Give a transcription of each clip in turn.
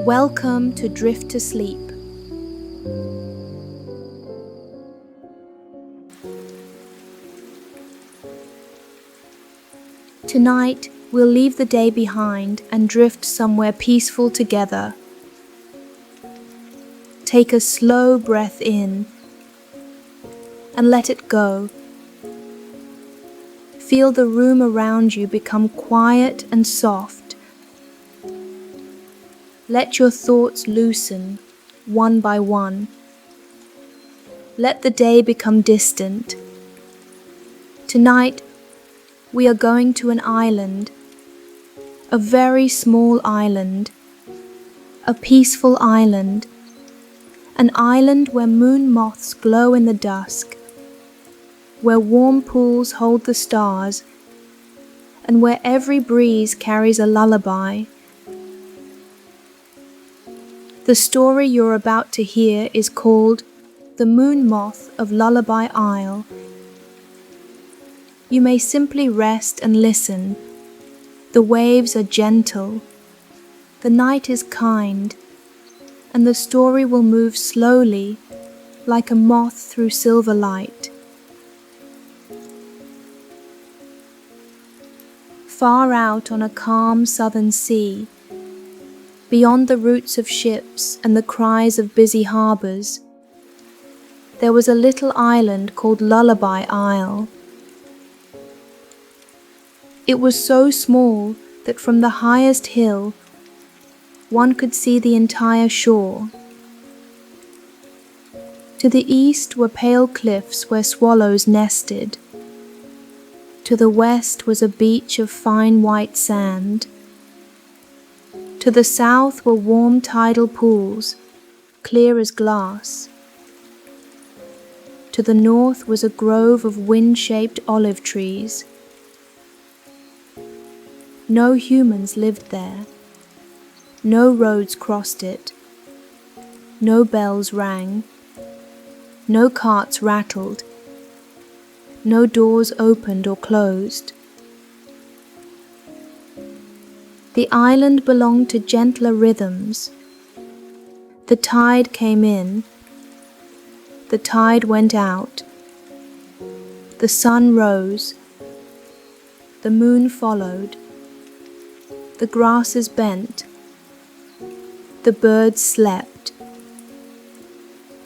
Welcome to Drift to Sleep. Tonight, we'll leave the day behind and drift somewhere peaceful together. Take a slow breath in and let it go. Feel the room around you become quiet and soft. Let your thoughts loosen, one by one. Let the day become distant. Tonight, we are going to an island, a very small island, a peaceful island, an island where moon moths glow in the dusk, where warm pools hold the stars, and where every breeze carries a lullaby. The story you're about to hear is called The Moth of Lullaby Isle. You may simply rest and listen. The waves are gentle, the night is kind, and the story will move slowly like a moth through silver light. Far out on a calm southern sea, beyond the roots of ships and the cries of busy harbours, there was a little island called Lullaby Isle. It was so small that from the highest hill, one could see the entire shore. To the east were pale cliffs where swallows nested. To the west was a beach of fine white sand. To the south were warm tidal pools, clear as glass. To the north was a grove of wind-shaped olive trees. No humans lived there. No roads crossed it. No bells rang. No carts rattled. No doors opened or closed. The island belonged to gentler rhythms. The tide came in. The tide went out. The sun rose. The moon followed. The grasses bent. The birds slept.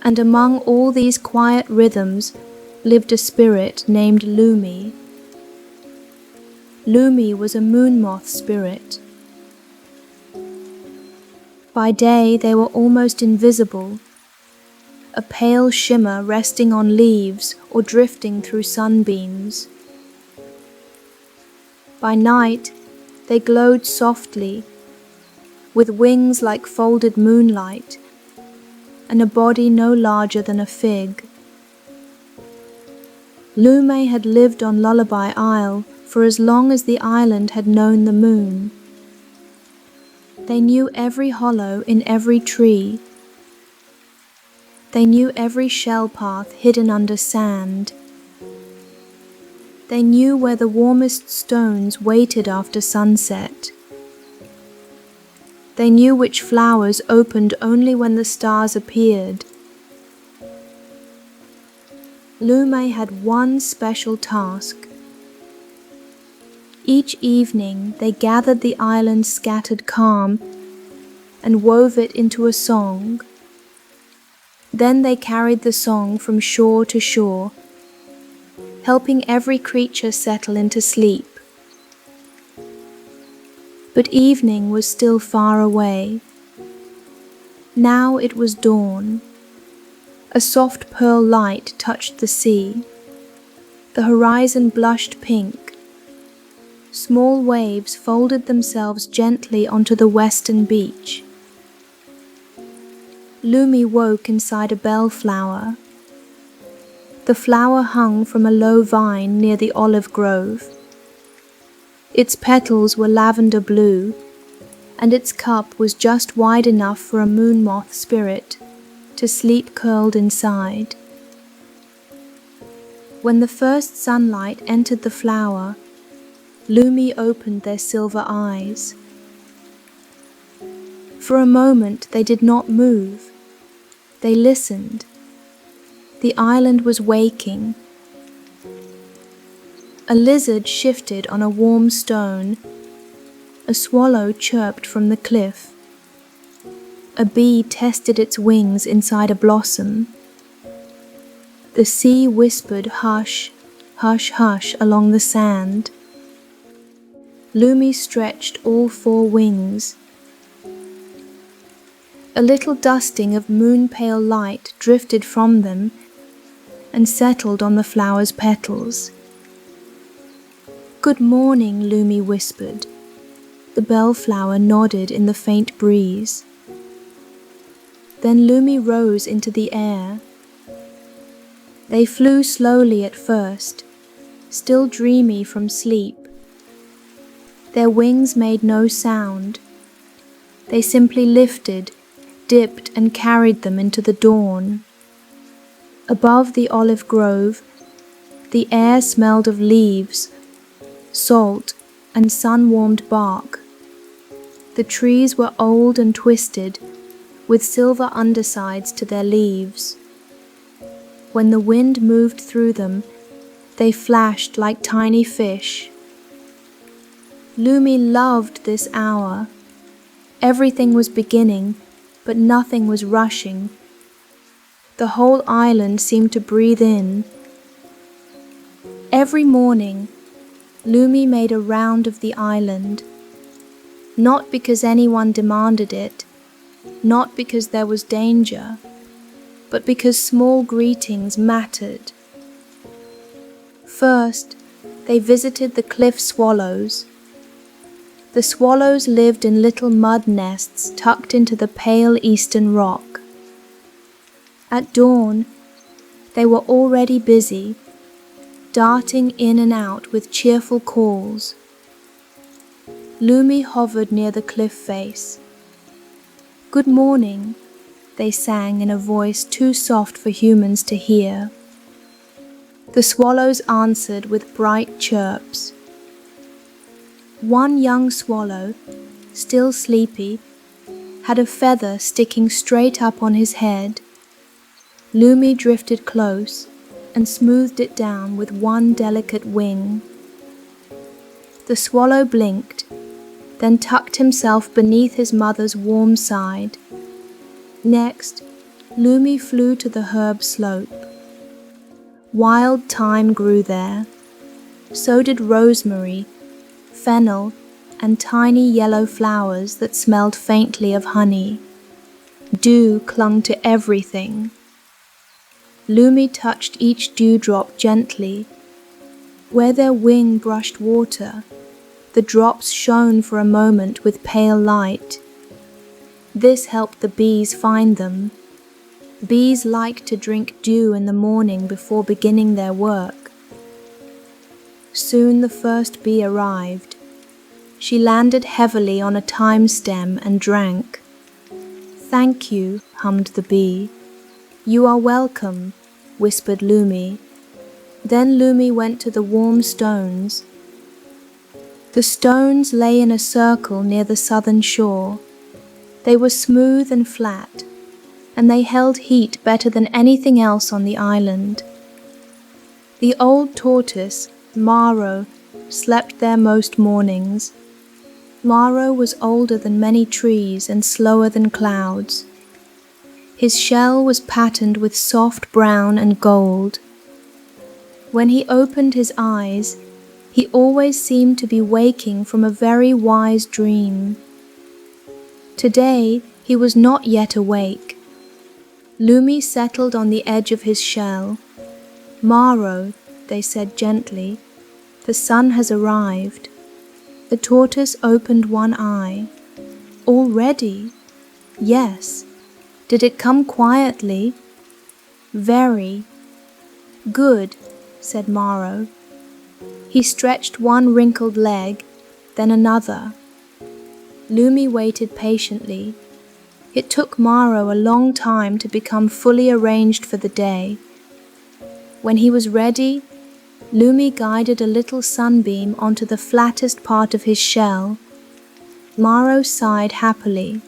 And among all these quiet rhythms lived a spirit named Lumi. Lumi was a moon moth spirit. By day they were almost invisible, a pale shimmer resting on leaves or drifting through sunbeams. By night they glowed softly, with wings like folded moonlight, and a body no larger than a fig. Lume had lived on Lullaby Isle for as long as the island had known the moon. They knew every hollow in every tree. They knew every shell path hidden under sand. They knew where the warmest stones waited after sunset. They knew which flowers opened only when the stars appeared. Lume had one special task. Each evening they gathered the island's scattered calm and wove it into a song. Then they carried the song from shore to shore, helping every creature settle into sleep. But evening was still far away. Now it was dawn. A soft pearl light touched the sea. The horizon blushed pink. Small waves folded themselves gently onto the western beach. Lumi woke inside a bellflower. The flower hung from a low vine near the olive grove. Its petals were lavender blue, and its cup was just wide enough for a moon moth spirit to sleep curled inside. When the first sunlight entered the flower, Lumi opened their silver eyes. For a moment they did not move. They listened. The island was waking. A lizard shifted on a warm stone. A swallow chirped from the cliff. A bee tested its wings inside a blossom. The sea whispered hush, hush, hush along the sand. Lumi stretched all four wings. A little dusting of moon-pale light drifted from them and settled on the flower's petals. "Good morning," Lumi whispered. The bellflower nodded in the faint breeze. Then Lumi rose into the air. They flew slowly at first, still dreamy from sleep. Their wings made no sound. They simply lifted, dipped and carried them into the dawn. Above the olive grove, the air smelled of leaves, salt and sun-warmed bark. The trees were old and twisted, with silver undersides to their leaves. When the wind moved through them, they flashed like tiny fish. Lumi loved this hour. Everything was beginning, but nothing was rushing. The whole island seemed to breathe in. Every morning, Lumi made a round of the island. Not because anyone demanded it, not because there was danger, but because small greetings mattered. First, they visited the cliff swallows. The swallows lived in little mud nests tucked into the pale eastern rock. At dawn, they were already busy, darting in and out with cheerful calls. Lumi hovered near the cliff face. "Good morning," they sang in a voice too soft for humans to hear. The swallows answered with bright chirps. One young swallow, still sleepy, had a feather sticking straight up on his head. Lumi drifted close and smoothed it down with one delicate wing. The swallow blinked, then tucked himself beneath his mother's warm side. Next, Lumi flew to the herb slope. Wild thyme grew there. So did rosemary, fennel, and tiny yellow flowers that smelled faintly of honey. Dew clung to everything. Lumi touched each dewdrop gently. Where their wing brushed water, the drops shone for a moment with pale light. This helped the bees find them. Bees like to drink dew in the morning before beginning their work. Soon the first bee arrived. She landed heavily on a thyme stem and drank. "Thank you," hummed the bee. "You are welcome," whispered Lumi. Then Lumi went to the warm stones. The stones lay in a circle near the southern shore. They were smooth and flat, and they held heat better than anything else on the island. The old tortoise, Maro, slept there most mornings. Maro was older than many trees and slower than clouds. His shell was patterned with soft brown and gold. When he opened his eyes, he always seemed to be waking from a very wise dream. Today, he was not yet awake. Lumi settled on the edge of his shell. "Maro," they said gently, "the sun has arrived." The tortoise opened one eye. "Already?" "Yes." "Did it come quietly?" "Very." "Good," said Maro. He stretched one wrinkled leg, then another. Lumi waited patiently. It took Maro a long time to become fully arranged for the day. When he was ready, Lumi guided a little sunbeam onto the flattest part of his shell. Maro sighed happily.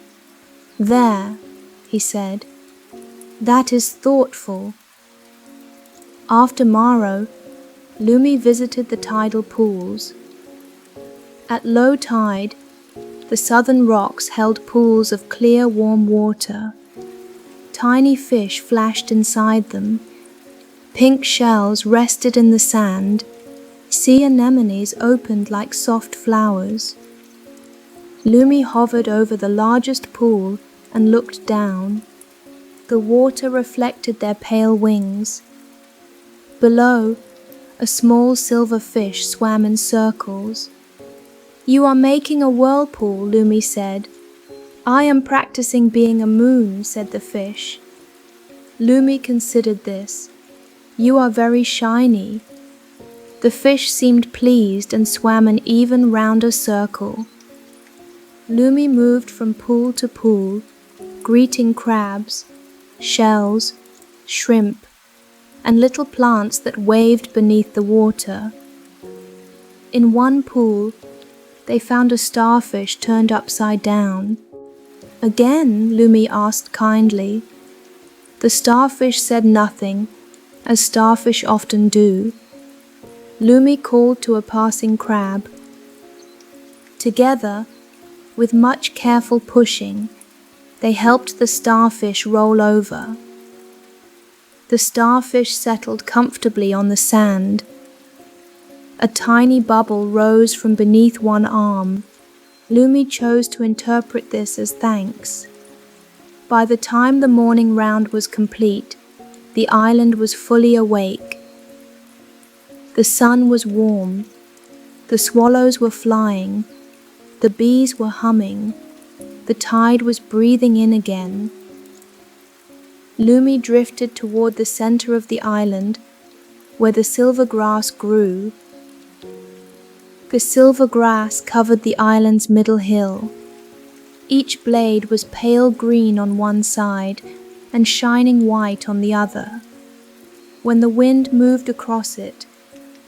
"There," he said, "that is thoughtful." After Maro, Lumi visited the tidal pools. At low tide, the southern rocks held pools of clear, warm water. Tiny fish flashed inside them. Pink shells rested in the sand. Sea anemones opened like soft flowers. Lumi hovered over the largest pool and looked down. The water reflected their pale wings. Below, a small silver fish swam in circles. "You are making a whirlpool," Lumi said. "I am practicing being a moon," said the fish. Lumi considered this. "You are very shiny." The fish seemed pleased and swam an even rounder circle. Lumi moved from pool to pool, greeting crabs, shells, shrimp, and little plants that waved beneath the water. In one pool, they found a starfish turned upside down. "Again?" Lumi asked kindly. The starfish said nothing, as starfish often do. Lumi called to a passing crab. Together, with much careful pushing, they helped the starfish roll over. The starfish settled comfortably on the sand. A tiny bubble rose from beneath one arm. Lumi chose to interpret this as thanks. By the time the morning round was complete, the island was fully awake. The sun was warm. The swallows were flying. The bees were humming. The tide was breathing in again. Lumi drifted toward the center of the island, where the silver grass grew. The silver grass covered the island's middle hill. Each blade was pale green on one side and shining white on the other. When the wind moved across it,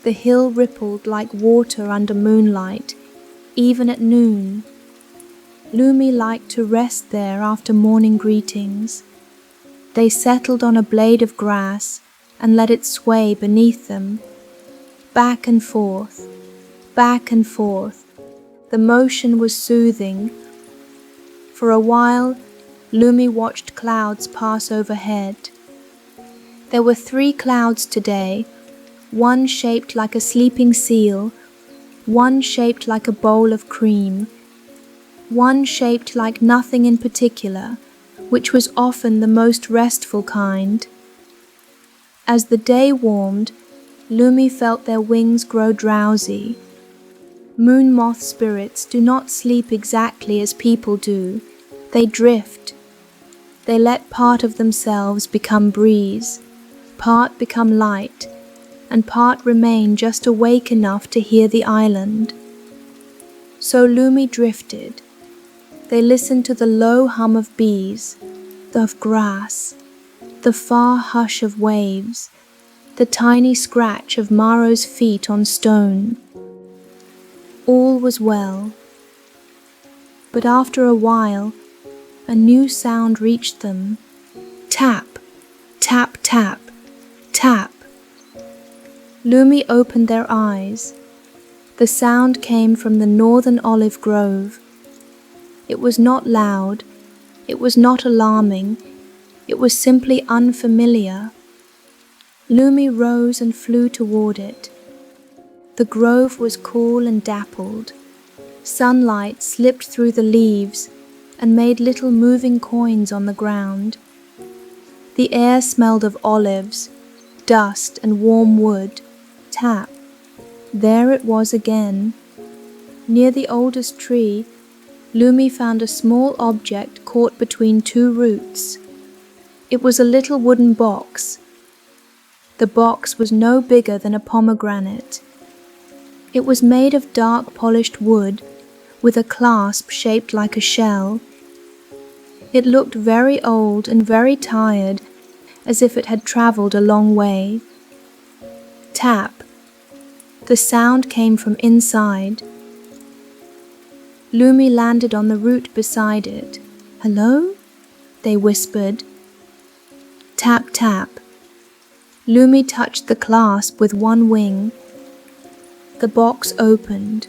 the hill rippled like water under moonlight, even at noon. Lumi liked to rest there after morning greetings. They settled on a blade of grass and let it sway beneath them. Back and forth, back and forth. The motion was soothing. For a while, Lumi watched clouds pass overhead. There were 3 clouds today, one shaped like a sleeping seal, one shaped like a bowl of cream, one shaped like nothing in particular, which was often the most restful kind. As the day warmed, Lumi felt their wings grow drowsy. Moon moth spirits do not sleep exactly as people do. They drift. They let part of themselves become breeze, part become light, and part remain just awake enough to hear the island. So Lumi drifted. They listened to the low hum of bees, of grass, the far hush of waves, the tiny scratch of Maro's feet on stone. All was well. But after a while, a new sound reached them. Tap, tap, tap, tap. Lumi opened their eyes. The sound came from the northern olive grove. It was not loud. It was not alarming. It was simply unfamiliar. Lumi rose and flew toward it. The grove was cool and dappled. Sunlight slipped through the leaves and made little moving coins on the ground. The air smelled of olives, dust and warm wood. Tap. There it was again. Near the oldest tree, Lumi found a small object caught between 2 roots. It was a little wooden box. The box was no bigger than a pomegranate. It was made of dark polished wood, with a clasp shaped like a shell. It looked very old and very tired, as if it had travelled a long way. Tap. The sound came from inside. Lumi landed on the root beside it. "Hello?" they whispered. Tap, tap. Lumi touched the clasp with one wing. The box opened.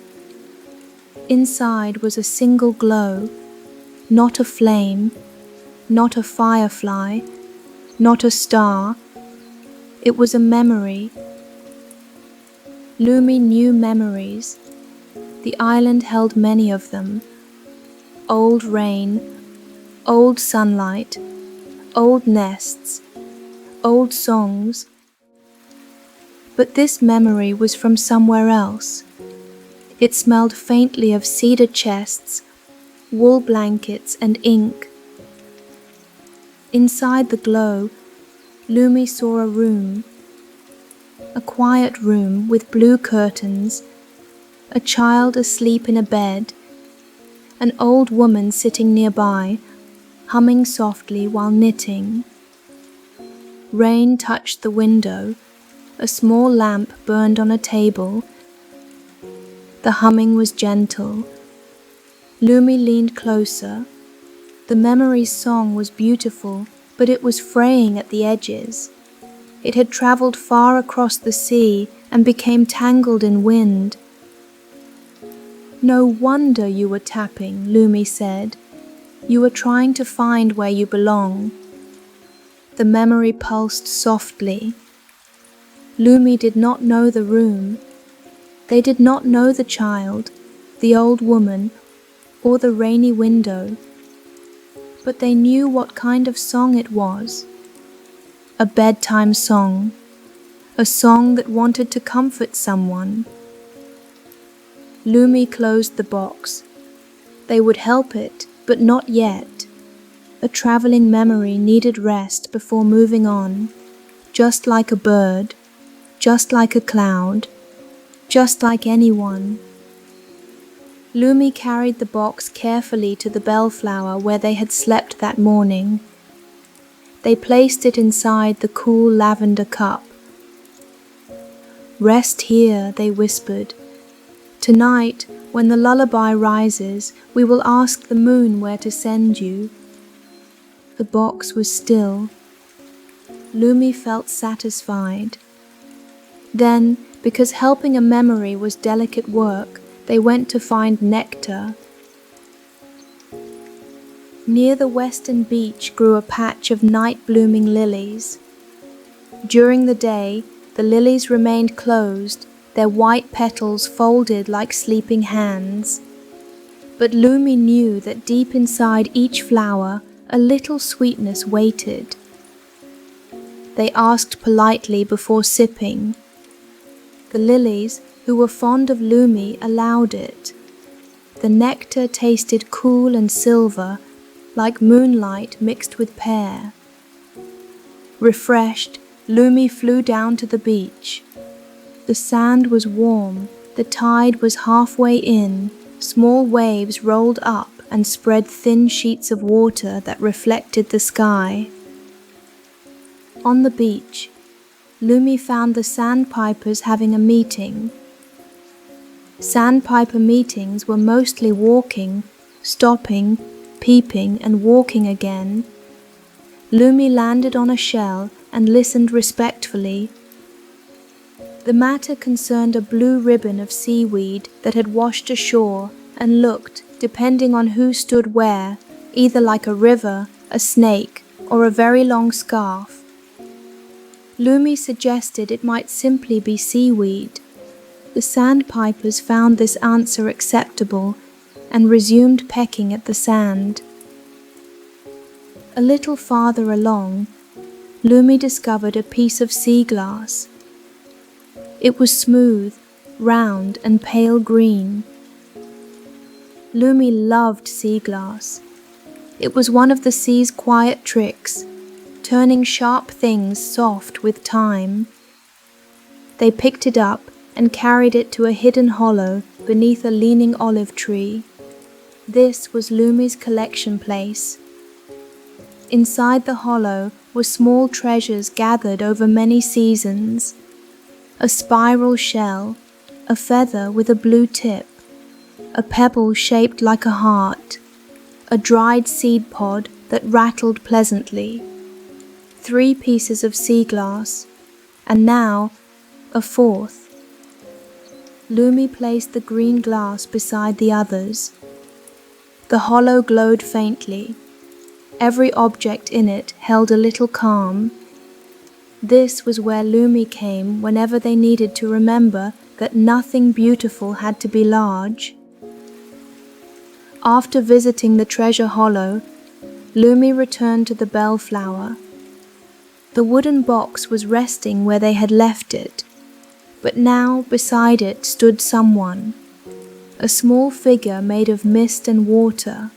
Inside was a single glow, not a flame, not a firefly, not a star. It was a memory. Lumi knew memories. The island held many of them. Old rain, old sunlight, old nests, old songs. But this memory was from somewhere else. It smelled faintly of cedar chests, wool blankets and ink. Inside the glow, Lumi saw a room. A quiet room with blue curtains, a child asleep in a bed, an old woman sitting nearby, humming softly while knitting. Rain touched the window, a small lamp burned on a table. The humming was gentle. Lumi leaned closer. The memory's song was beautiful, but it was fraying at the edges. It had travelled far across the sea and became tangled in wind. No wonder you were tapping, Lumi said. You were trying to find where you belong. The memory pulsed softly. Lumi did not know the room. They did not know the child, the old woman, or the rainy window. But they knew what kind of song it was. A bedtime song. A song that wanted to comfort someone. Lumi closed the box. They would help it, but not yet. A travelling memory needed rest before moving on, just like a bird, just like a cloud, just like anyone. Lumi carried the box carefully to the bellflower where they had slept that morning. They placed it inside the cool lavender cup. Rest here, they whispered. Tonight, when the lullaby rises, we will ask the moon where to send you. The box was still. Lumi felt satisfied. Then, because helping a memory was delicate work, they went to find nectar. Near the western beach grew a patch of night-blooming lilies. During the day, the lilies remained closed, their white petals folded like sleeping hands. But Lumi knew that deep inside each flower, a little sweetness waited. They asked politely before sipping. The lilies, who were fond of Lumi, allowed it. The nectar tasted cool and silver, like moonlight mixed with pear. Refreshed, Lumi flew down to the beach. The sand was warm, the tide was halfway in, small waves rolled up and spread thin sheets of water that reflected the sky. On the beach, Lumi found the sandpipers having a meeting. Sandpiper meetings were mostly walking, stopping, peeping and walking again. Lumi landed on a shell and listened respectfully. The matter concerned a blue ribbon of seaweed that had washed ashore and looked, depending on who stood where, either like a river, a snake, or a very long scarf. Lumi suggested it might simply be seaweed. The sandpipers found this answer acceptable and resumed pecking at the sand. A little farther along, Lumi discovered a piece of sea glass. It was smooth, round and pale green. Lumi loved sea glass. It was one of the sea's quiet tricks, turning sharp things soft with time. They picked it up and carried it to a hidden hollow beneath a leaning olive tree. This was Lumi's collection place. Inside the hollow were small treasures gathered over many seasons. A spiral shell, a feather with a blue tip, a pebble shaped like a heart, a dried seed pod that rattled pleasantly, 3 pieces of sea glass, and now a 4th. Lumi placed the green glass beside the others. The hollow glowed faintly. Every object in it held a little calm. This was where Lumi came whenever they needed to remember that nothing beautiful had to be large. After visiting the treasure hollow, Lumi returned to the bellflower. The wooden box was resting where they had left it, but now beside it stood someone, a small figure made of mist and water.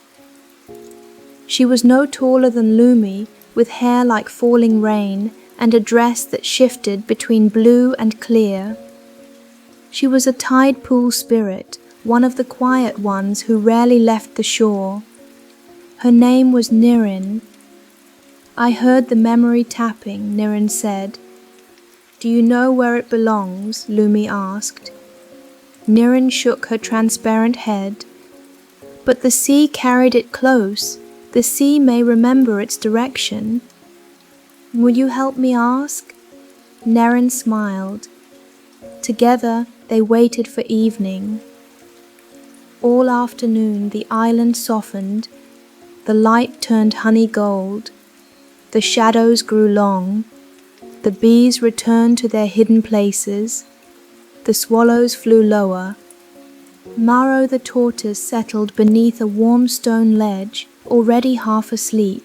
She was no taller than Lumi, with hair like falling rain and a dress that shifted between blue and clear. She was a tide pool spirit, one of the quiet ones who rarely left the shore. Her name was Nguyen. I heard the memory tapping, Nguyen said. Do you know where it belongs? Lumi asked. Nguyen shook her transparent head. But the sea carried it close. The sea may remember its direction. Will you help me ask? Nguyen smiled. Together they waited for evening. All afternoon the island softened. The light turned honey gold. The shadows grew long. The bees returned to their hidden places. The swallows flew lower. Maro the tortoise settled beneath a warm stone ledge, already half asleep.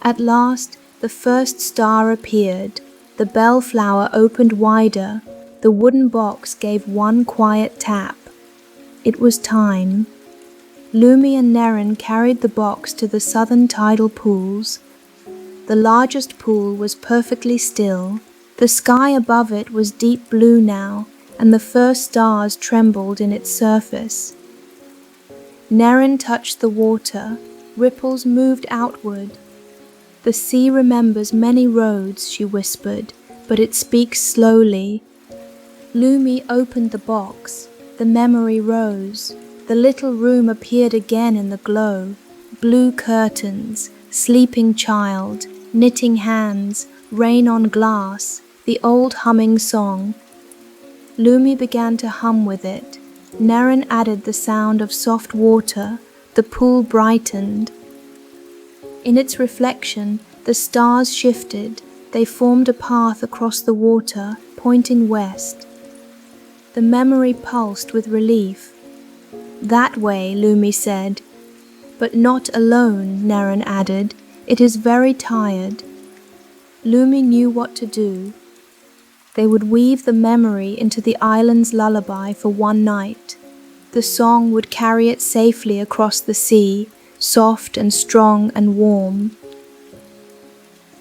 At last the first star appeared. The bellflower opened wider. The wooden box gave one quiet tap. It was time. Lumi and Nguyen carried the box to the southern tidal pools. The largest pool was perfectly still. The sky above it was deep blue now, and the first stars trembled in its surface. Nguyen touched the water. Ripples moved outward. The sea remembers many roads, she whispered, but it speaks slowly. Lumi opened the box. The memory rose. The little room appeared again in the glow. Blue curtains, sleeping child, knitting hands, rain on glass, the old humming song. Lumi began to hum with it. Nguyen added the sound of soft water. The pool brightened. In its reflection, the stars shifted. They formed a path across the water, pointing west. The memory pulsed with relief. That way, Lumi said. But not alone, Nguyen added. It is very tired. Lumi knew what to do. They would weave the memory into the island's lullaby for one night. The song would carry it safely across the sea, soft and strong and warm.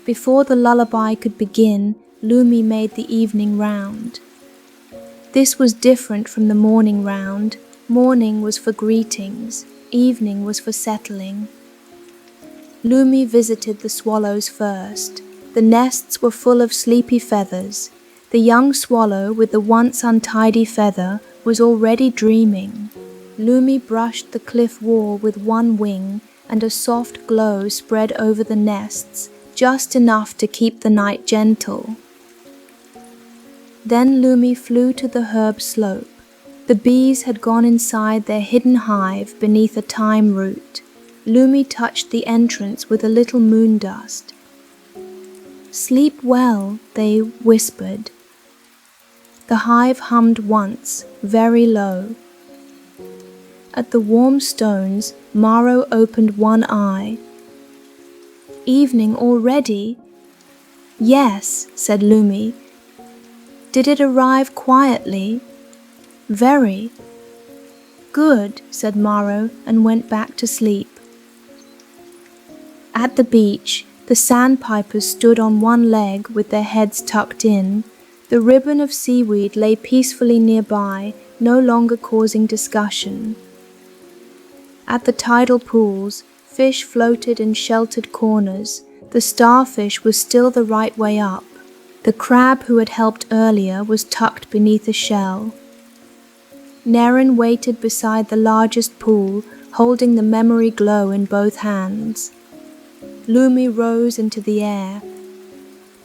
Before the lullaby could begin, Lumi made the evening round. This was different from the morning round. Morning was for greetings, evening was for settling. Lumi visited the swallows first. The nests were full of sleepy feathers. The young swallow with the once untidy feather was already dreaming. Lumi brushed the cliff wall with one wing, and a soft glow spread over the nests, just enough to keep the night gentle. Then Lumi flew to the herb slope. The bees had gone inside their hidden hive beneath a thyme root. Lumi touched the entrance with a little moon dust. Sleep well, they whispered. The hive hummed once, very low. At the warm stones, Maro opened one eye. Evening already? Yes, said Lumi. Did it arrive quietly? Very. Good, said Maro, and went back to sleep. At the beach, the sandpipers stood on one leg with their heads tucked in. The ribbon of seaweed lay peacefully nearby, no longer causing discussion. At the tidal pools, fish floated in sheltered corners. The starfish was still the right way up. The crab who had helped earlier was tucked beneath a shell. Nguyen waited beside the largest pool, holding the memory glow in both hands. Lumi rose into the air.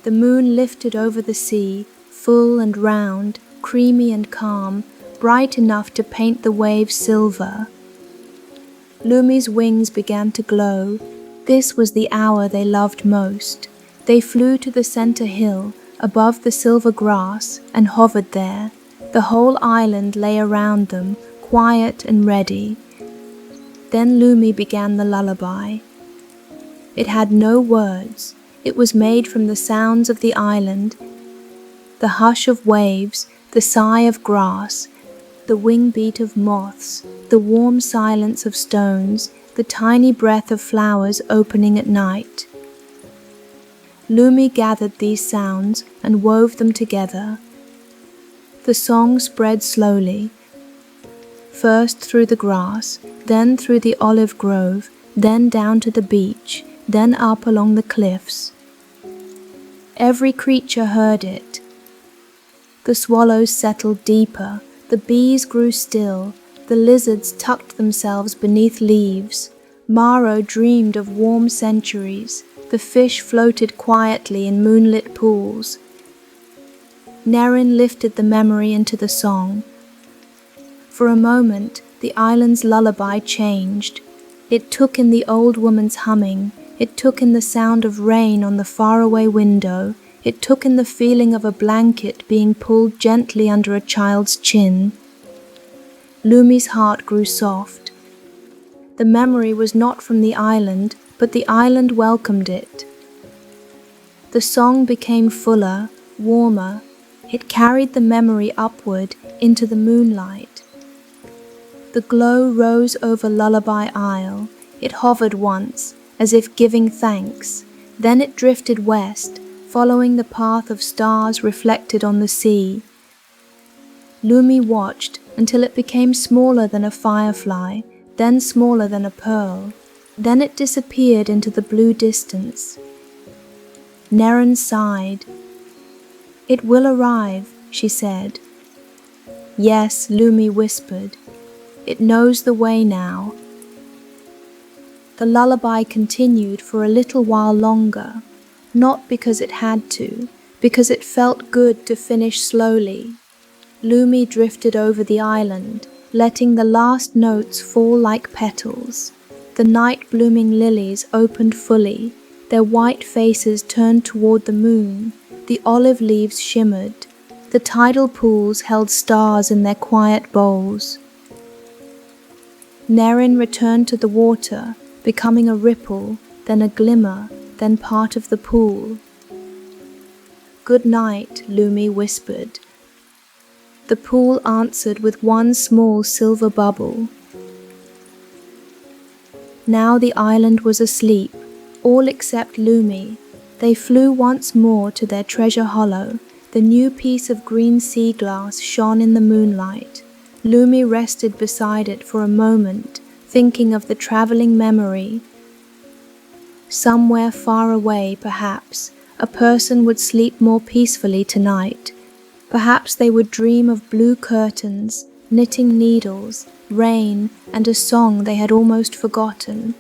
The moon lifted over the sea, full and round, creamy and calm, bright enough to paint the waves silver. Lumi's wings began to glow. This was the hour they loved most. They flew to the center hill, above the silver grass, and hovered there. The whole island lay around them, quiet and ready. Then Lumi began the lullaby. It had no words. It was made from the sounds of the island, the hush of waves, the sigh of grass, the wing beat of moths, the warm silence of stones, the tiny breath of flowers opening at night. Lumi gathered these sounds and wove them together. The song spread slowly, first through the grass, then through the olive grove, then down to the beach, then up along the cliffs. Every creature heard it. The swallows settled deeper, the bees grew still, the lizards tucked themselves beneath leaves, Maro dreamed of warm centuries, the fish floated quietly in moonlit pools. Nerin lifted the memory into the song. For a moment, the island's lullaby changed. It took in the old woman's humming, it took in the sound of rain on the faraway window, it took in the feeling of a blanket being pulled gently under a child's chin. Lumi's heart grew soft. The memory was not from the island, but the island welcomed it. The song became fuller, warmer. It carried the memory upward into the moonlight. The glow rose over Lullaby Isle. It hovered once, as if giving thanks. Then it drifted west, following the path of stars reflected on the sea. Lumi watched until it became smaller than a firefly, then smaller than a pearl. Then it disappeared into the blue distance. Nerin sighed. "It will arrive," she said. "Yes," Lumi whispered. "It knows the way now." The lullaby continued for a little while longer, not because it had to, because it felt good to finish slowly. Lumi drifted over the island, letting the last notes fall like petals. The night-blooming lilies opened fully, their white faces turned toward the moon, the olive leaves shimmered, the tidal pools held stars in their quiet bowls. Nerin returned to the water, becoming a ripple, then a glimmer, then part of the pool. "Good night," Lumi whispered. The pool answered with one small silver bubble. Now the island was asleep, all except Lumi. They flew once more to their treasure hollow. The new piece of green sea glass shone in the moonlight. Lumi rested beside it for a moment, thinking of the traveling memory. Somewhere far away, perhaps, a person would sleep more peacefully tonight. Perhaps they would dream of blue curtains, knitting needles, rain, and a song they had almost forgotten.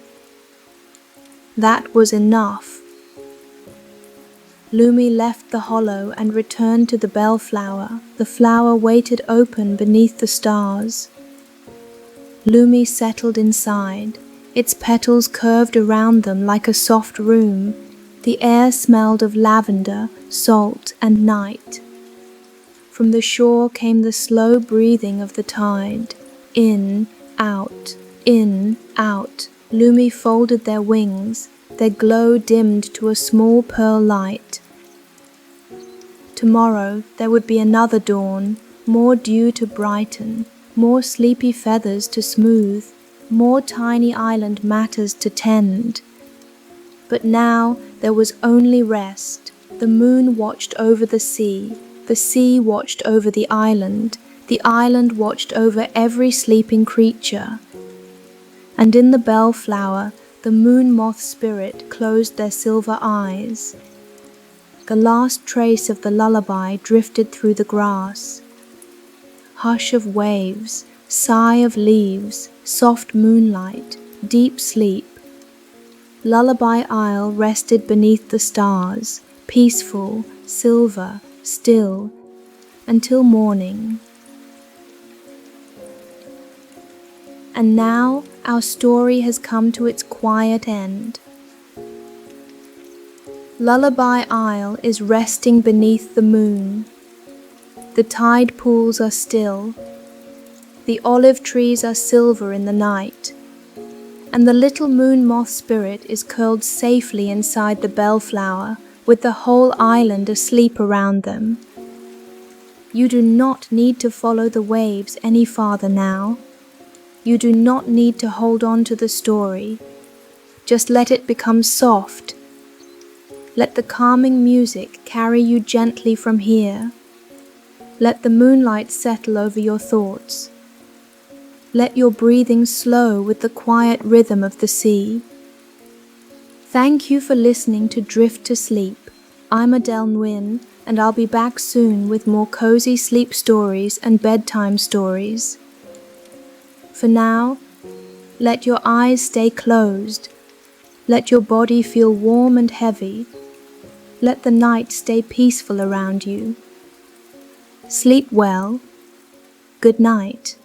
That was enough. Lumi left the hollow and returned to the bellflower. The flower waited open beneath the stars. Lumi settled inside. Its petals curved around them like a soft room. The air smelled of lavender, salt, and night. From the shore came the slow breathing of the tide. In, out, in, out. Lumi folded their wings. Their glow dimmed to a small pearl light. Tomorrow there would be another dawn, more dew to brighten, more sleepy feathers to smooth, more tiny island matters to tend. But now there was only rest. The moon watched over the sea watched over the island watched over every sleeping creature. And in the bellflower, the moon moth spirit closed their silver eyes. The last trace of the lullaby drifted through the grass. Hush of waves, sigh of leaves, soft moonlight, deep sleep. Lullaby Isle rested beneath the stars, peaceful, silver, still, until morning. And now our story has come to its quiet end. Lullaby Isle is resting beneath the moon. The tide pools are still. The olive trees are silver in the night. And the little moon moth spirit is curled safely inside the bellflower, with the whole island asleep around them. You do not need to follow the waves any farther now. You do not need to hold on to the story. Just let it become soft. Let the calming music carry you gently from here. Let the moonlight settle over your thoughts. Let your breathing slow with the quiet rhythm of the sea. Thank you for listening to Drift to Sleep. I'm Adele Nguyen, and I'll be back soon with more cozy sleep stories and bedtime stories. For now, let your eyes stay closed. Let your body feel warm and heavy. Let the night stay peaceful around you. Sleep well. Good night.